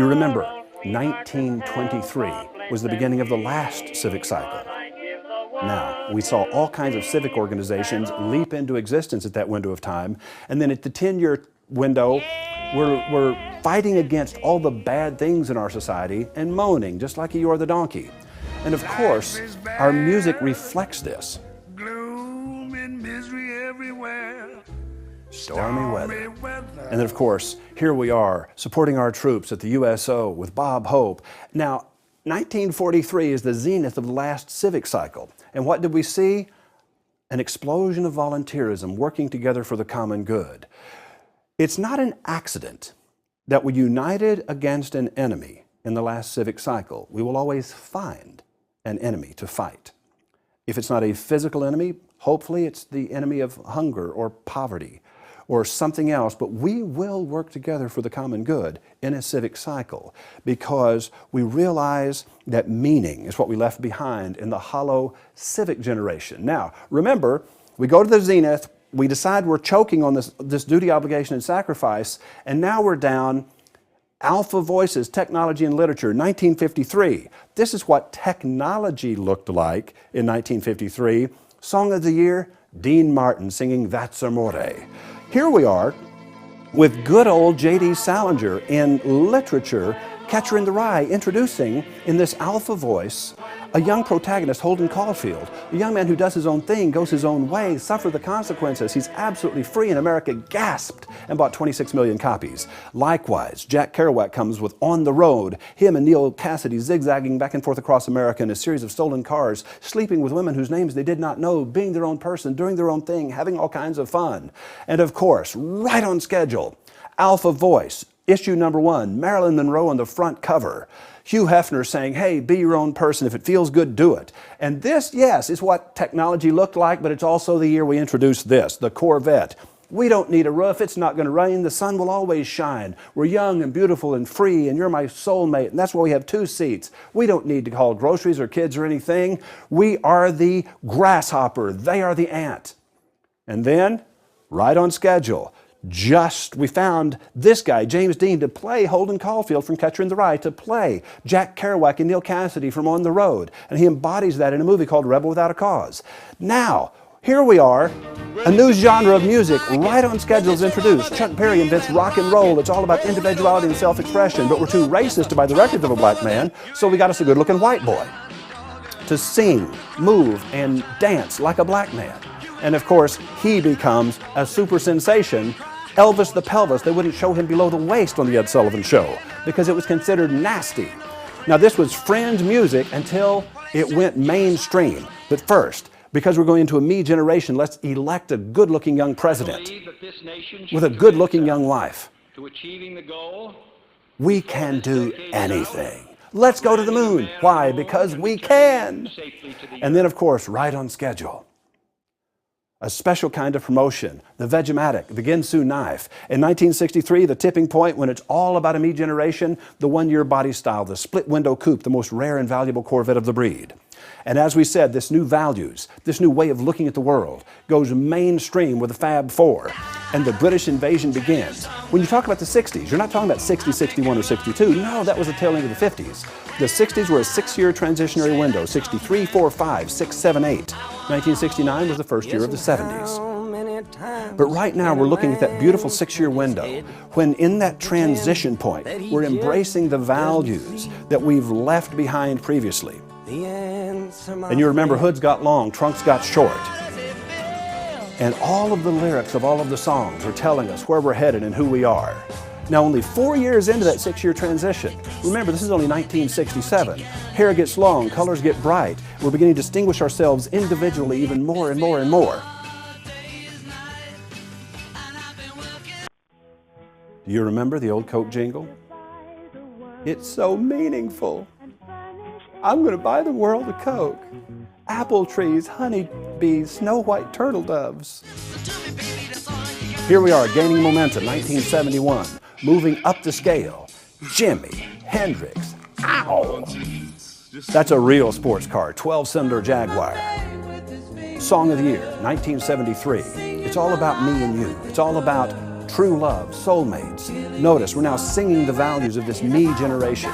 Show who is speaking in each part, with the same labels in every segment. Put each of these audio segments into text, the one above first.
Speaker 1: You remember, 1923 was the beginning of the last civic cycle. Now, we saw all kinds of civic organizations leap into existence at that window of time, and then at the 10-year window, we're fighting against all the bad things in our society and moaning, just like Eeyore the donkey. And of course, our music reflects this.
Speaker 2: Gloom and misery everywhere.
Speaker 1: Stormy weather. And then of course, here we are, supporting our troops at the USO with Bob Hope. Now, 1943 is the zenith of the last civic cycle. And what did we see? An explosion of volunteerism working together for the common good. It's not an accident that we united against an enemy in the last civic cycle. We will always find an enemy to fight. If it's not a physical enemy, hopefully it's the enemy of hunger or poverty or something else, but we will work together for the common good in a civic cycle because we realize that meaning is what we left behind in the hollow civic generation. Now, remember, we go to the zenith, we decide we're choking on this duty, obligation, and sacrifice, and now we're down Alpha Voices, Technology and Literature, 1953. This is what technology looked like in 1953. Song of the Year, Dean Martin singing That's Amore. Here we are with good old J.D. Salinger in literature, Catcher in the Rye, introducing in this alpha voice a young protagonist, Holden Caulfield, a young man who does his own thing, goes his own way, suffer the consequences. He's absolutely free, and America gasped and bought 26 million copies. Likewise, Jack Kerouac comes with On the Road, him and Neil Cassidy zigzagging back and forth across America in a series of stolen cars, sleeping with women whose names they did not know, being their own person, doing their own thing, having all kinds of fun. And of course, right on schedule, Alpha Voice, issue number 1, Marilyn Monroe on the front cover. Hugh Hefner saying, hey, be your own person. If it feels good, do it. And this, yes, is what technology looked like, but it's also the year we introduced this, the Corvette. We don't need a roof. It's not going to rain. The sun will always shine. We're young and beautiful and free, and you're my soulmate, and that's why we have 2 seats. We don't need to haul groceries or kids or anything. We are the grasshopper. They are the ant. And then, right on schedule, we found this guy, James Dean, to play Holden Caulfield from Catcher in the Rye, to play Jack Kerouac and Neil Cassidy from On the Road. And he embodies that in a movie called Rebel Without a Cause. Now, here we are, a new genre of music, right on schedule is introduced. Chuck Berry invents rock and roll. It's all about individuality and self-expression, but we're too racist to buy the records of a black man, so we got us a good-looking white boy to sing, move, and dance like a black man. And of course, he becomes a super sensation. Elvis the Pelvis, they wouldn't show him below the waist on the Ed Sullivan Show because it was considered nasty. Now this was fringe music until it went mainstream. But first, because we're going into a me generation, let's elect a good-looking young president with a good-looking young wife.
Speaker 3: To achieving the goal,
Speaker 1: we can do anything. Let's go to the moon. Why? Because we can. And then, of course, right on schedule, a special kind of promotion, the Vegematic, the Ginsu knife. In 1963, the tipping point when it's all about a me generation, the one-year body style, the split-window coupe, the most rare and valuable Corvette of the breed. And as we said, this new values, this new way of looking at the world goes mainstream with the Fab Four, and the British invasion begins. When you talk about the 60s, you're not talking about 60, 61, or 62. No, that was the tail end of the 50s. The 60s were a 6-year transitionary window, 63, 4, 5, 6, 7, 8. 1969 was the first year of the 70s. But right now we're looking at that beautiful 6-year window when in that transition point we're embracing the values that we've left behind previously. And you remember, hoods got long, trunks got short. And all of the lyrics of all of the songs are telling us where we're headed and who we are. Now, only 4 years into that 6-year transition, remember, this is only 1967. Hair gets long, colors get bright. We're beginning to distinguish ourselves individually even more and more and more. Do you remember the old Coke jingle? It's so meaningful. I'm going to buy the world a Coke. Apple trees, honey bees, snow white turtle doves. Here we are, gaining momentum, 1971, moving up the scale. Jimi Hendrix, ow! That's a real sports car, 12-cylinder Jaguar. Song of the Year, 1973. It's all about me and you. It's all about true love, soulmates. Notice, we're now singing the values of this me generation.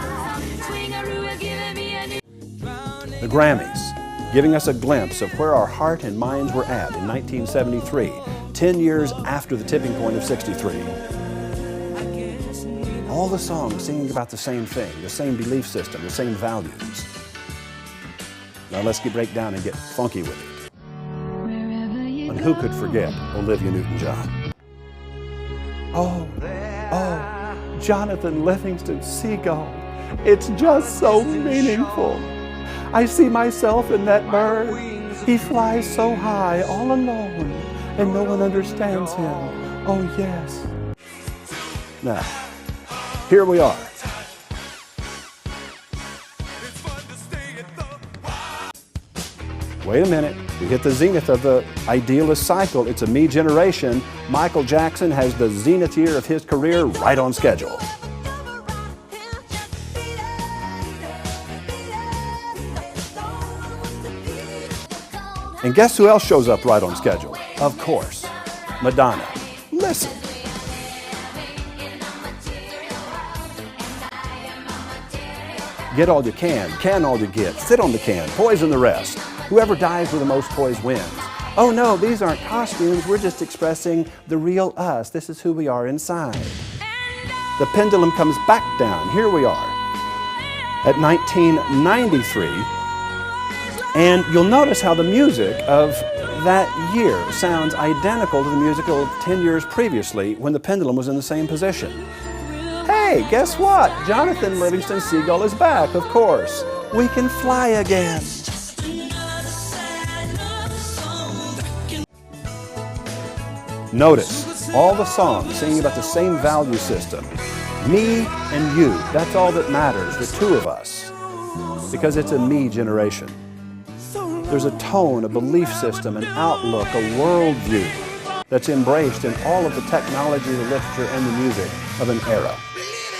Speaker 1: The Grammys, giving us a glimpse of where our heart and minds were at in 1973, 10 years after the tipping point of 63. All the songs singing about the same thing, the same belief system, the same values. Now let's break down and get funky with it. And who could forget Olivia Newton-John? Oh, Jonathan Livingston Seagull. It's just so meaningful. I see myself in that bird. He flies so high, all alone, and no one understands him. Oh, yes. Now, here we are. Wait a minute, we hit the zenith of the idealist cycle. It's a me generation. Michael Jackson has the zenith year of his career right on schedule. And guess who else shows up right on schedule? Of course, Madonna. Listen. Get all you can all you get, sit on the can, poison the rest. Whoever dies with the most toys wins. Oh no, these aren't costumes, we're just expressing the real us. This is who we are inside. The pendulum comes back down. Here we are at 1993. And you'll notice how the music of that year sounds identical to the music of 10 years previously when the pendulum was in the same position. Hey, guess what? Jonathan Livingston Seagull is back, of course. We can fly again. Notice all the songs singing about the same value system. Me and you, that's all that matters, the two of us, because it's a me generation. There's a tone, a belief system, an outlook, a worldview that's embraced in all of the technology, the literature, and the music of an era.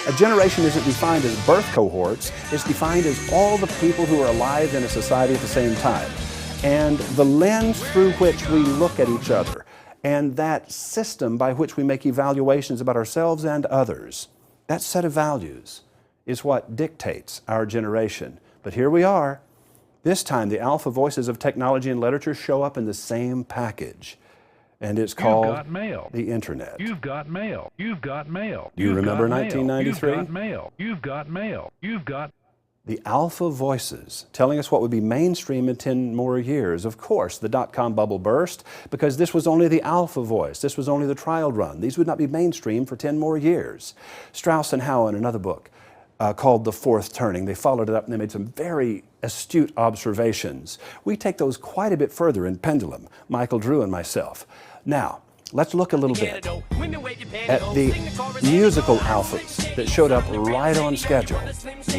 Speaker 1: A generation isn't defined as birth cohorts, it's defined as all the people who are alive in a society at the same time. And the lens through which we look at each other, and that system by which we make evaluations about ourselves and others, that set of values is what dictates our generation. But here we are. This time, the alpha voices of technology and literature show up in the same package. And it's called the Internet.
Speaker 3: You've got mail. You've got mail.
Speaker 1: Do you remember 1993?
Speaker 3: You've got mail. You've got mail. You've got...
Speaker 1: The alpha voices telling us what would be mainstream in 10 more years. Of course, the dot-com bubble burst because this was only the alpha voice. This was only the trial run. These would not be mainstream for 10 more years. Strauss and Howe, in another book called The Fourth Turning, they followed it up and they made some very astute observations. We take those quite a bit further in Pendulum, Michael Drew and myself. Now, let's look a little bit at the musical alphas that showed up right on schedule,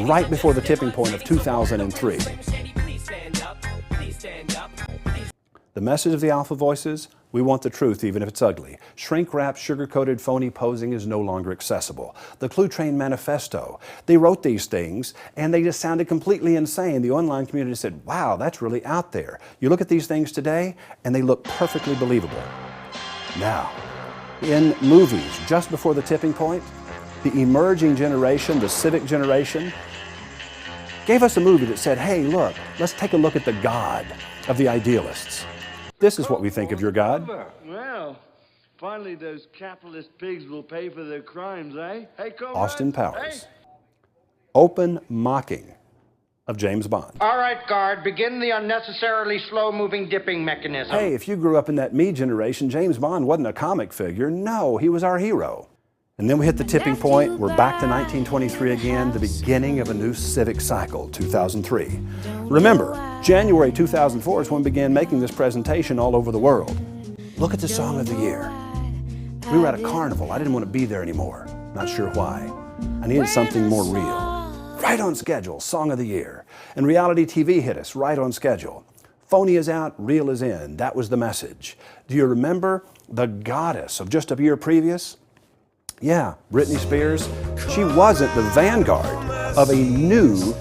Speaker 1: right before the tipping point of 2003. The message of the alpha voices: we want the truth even if it's ugly. Shrink-wrapped, sugar-coated, phony posing is no longer accessible. The Clue Train Manifesto, they wrote these things and they just sounded completely insane. The online community said, wow, that's really out there. You look at these things today and they look perfectly believable. Now, in movies, just before the tipping point, the emerging generation, the civic generation, gave us a movie that said, hey, look, let's take a look at the God of the idealists. This is what we think of your God.
Speaker 4: Well, finally those capitalist pigs will pay for their crimes, eh? Hey,
Speaker 1: Austin Powers. Hey. Open mocking of James Bond.
Speaker 5: All right, guard, begin the unnecessarily slow-moving dipping mechanism.
Speaker 1: Hey, if you grew up in that me generation, James Bond wasn't a comic figure. No, he was our hero. And then we hit the tipping point. We're back to 1923 again, the beginning of a new civic cycle, 2003. Remember, January 2004 is when we began making this presentation all over the world. Look at the song of the year. We were at a carnival. I didn't want to be there anymore. Not sure why. I needed something more real. Right on schedule, song of the year. And reality TV hit us right on schedule. Phony is out, real is in. That was the message. Do you remember the goddess of just a year previous? Yeah, Britney Spears. She wasn't the vanguard of a new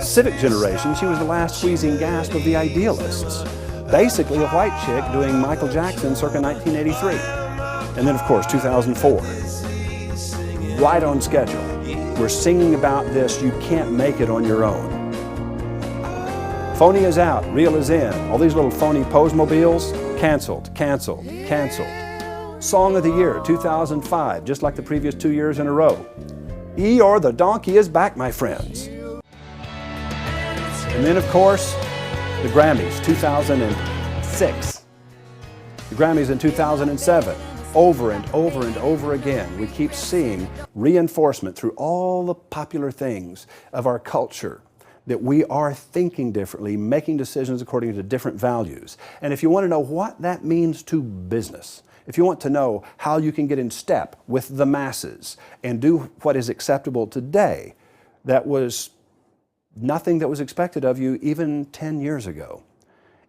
Speaker 1: civic generation. She was the last squeezing gasp of the idealists. Basically a white chick doing Michael Jackson circa 1983. And then, of course, 2004, right on schedule. We're singing about this. You can't make it on your own. Phony is out, real is in. All these little phony Posemobiles, canceled, canceled, canceled. Song of the Year, 2005, just like the previous 2 years in a row. Eeyore the donkey is back, my friends. And then, of course, the Grammys, 2006. The Grammys in 2007. Over and over and over again, we keep seeing reinforcement through all the popular things of our culture that we are thinking differently, making decisions according to different values. And if you want to know what that means to business, if you want to know how you can get in step with the masses and do what is acceptable today, that was nothing that was expected of you even 10 years ago.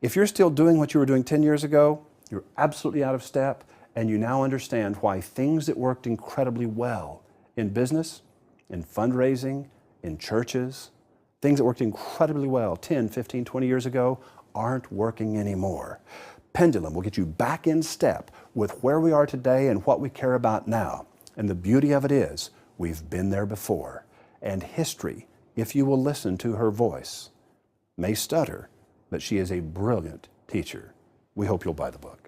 Speaker 1: If you're still doing what you were doing 10 years ago, you're absolutely out of step, and you now understand why things that worked incredibly well in business, in fundraising, in churches, things that worked incredibly well 10, 15, 20 years ago aren't working anymore. Pendulum will get you back in step with where we are today and what we care about now. And the beauty of it is, we've been there before. And history, if you will listen to her voice, may stutter, but she is a brilliant teacher. We hope you'll buy the book.